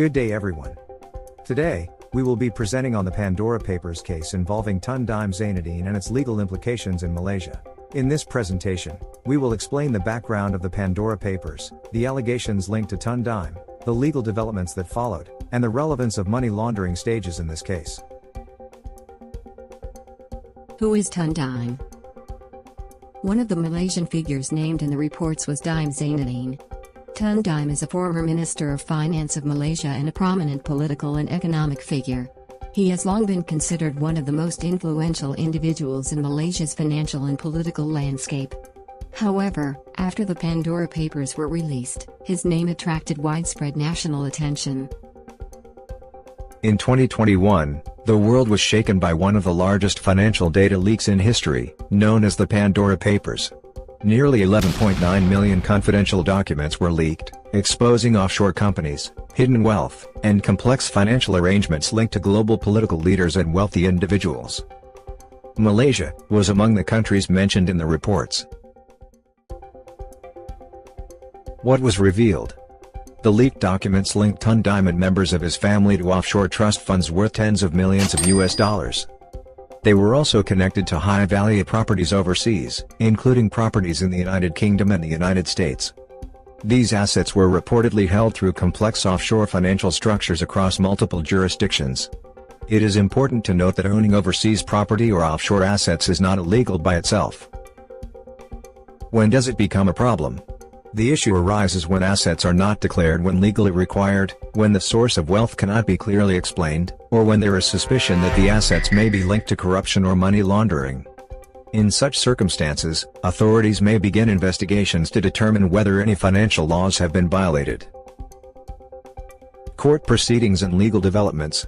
Good day everyone. Today, we will be presenting on the Pandora Papers case involving Tun Daim Zainuddin and its legal implications in Malaysia. In this presentation, we will explain the background of the Pandora Papers, the allegations linked to Tun Daim, the legal developments that followed, and the relevance of money laundering stages in this case. Who is Tun Daim? One of the Malaysian figures named in the reports was Daim Zainuddin. Tun Daim is a former Minister of Finance of Malaysia and a prominent political and economic figure. He has long been considered one of the most influential individuals in Malaysia's financial and political landscape. However, after the Pandora Papers were released, his name attracted widespread national attention. In 2021, the world was shaken by one of the largest financial data leaks in history, known as the Pandora Papers. Nearly 11.9 million confidential documents were leaked, exposing offshore companies, hidden wealth, and complex financial arrangements linked to global political leaders and wealthy individuals. Malaysia was among the countries mentioned in the reports. What was revealed? The leaked documents linked Tun Daim and members of his family to offshore trust funds worth tens of millions of US dollars. They were also connected to high-value properties overseas, including properties in the United Kingdom and the United States. These assets were reportedly held through complex offshore financial structures across multiple jurisdictions. It is important to note that owning overseas property or offshore assets is not illegal by itself. When does it become a problem? The issue arises when assets are not declared when legally required, when the source of wealth cannot be clearly explained, or when there is suspicion that the assets may be linked to corruption or money laundering. In such circumstances, authorities may begin investigations to determine whether any financial laws have been violated. Court proceedings and legal developments.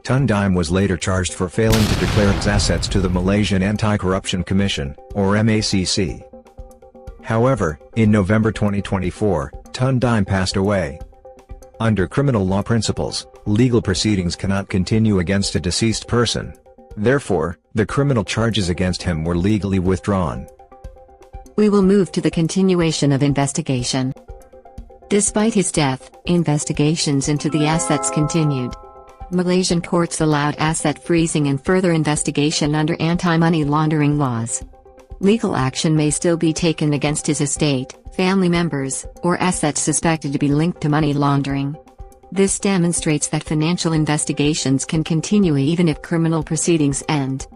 Tun Daim was later charged for failing to declare his assets to the Malaysian Anti-Corruption Commission, or MACC. However, in November 2024, Tun Daim passed away. Under criminal law principles, legal proceedings cannot continue against a deceased person. Therefore, the criminal charges against him were legally withdrawn. We will move to the continuation of investigation. Despite his death, investigations into the assets continued. Malaysian courts allowed asset freezing and further investigation under anti-money laundering laws. Legal action may still be taken against his estate, family members, or assets suspected to be linked to money laundering. This demonstrates that financial investigations can continue even if criminal proceedings end.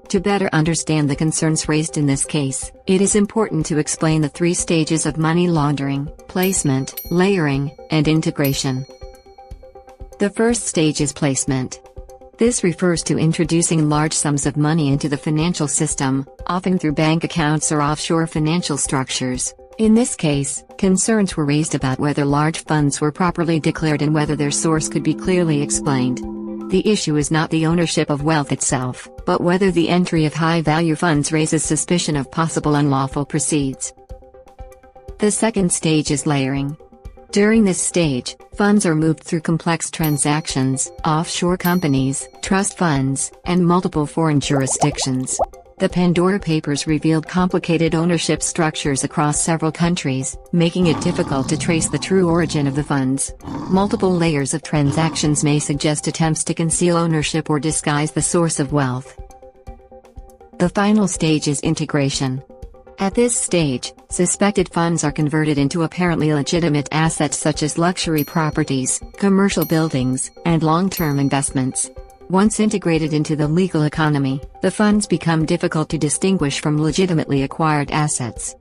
To better understand the concerns raised in this case, it is important to explain the three stages of money laundering: placement, layering, and integration. The first stage is placement. This refers to introducing large sums of money into the financial system, often through bank accounts or offshore financial structures. In this case, concerns were raised about whether large funds were properly declared and whether their source could be clearly explained. The issue is not the ownership of wealth itself, but whether the entry of high-value funds raises suspicion of possible unlawful proceeds. The second stage is layering. During this stage, funds are moved through complex transactions, offshore companies, trust funds, and multiple foreign jurisdictions. The Pandora Papers revealed complicated ownership structures across several countries, making it difficult to trace the true origin of the funds. Multiple layers of transactions may suggest attempts to conceal ownership or disguise the source of wealth. The final stage is integration. At this stage, suspected funds are converted into apparently legitimate assets such as luxury properties, commercial buildings, and long-term investments. Once integrated into the legal economy, the funds become difficult to distinguish from legitimately acquired assets.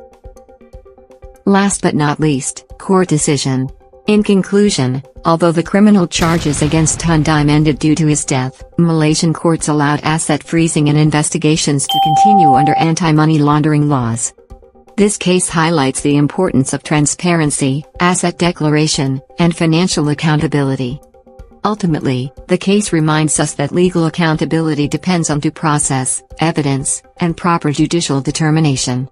Last but not least, court decision. In conclusion, although the criminal charges against Tun Daim ended due to his death, Malaysian courts allowed asset freezing and investigations to continue under anti-money laundering laws. This case highlights the importance of transparency, asset declaration, and financial accountability. Ultimately, the case reminds us that legal accountability depends on due process, evidence, and proper judicial determination.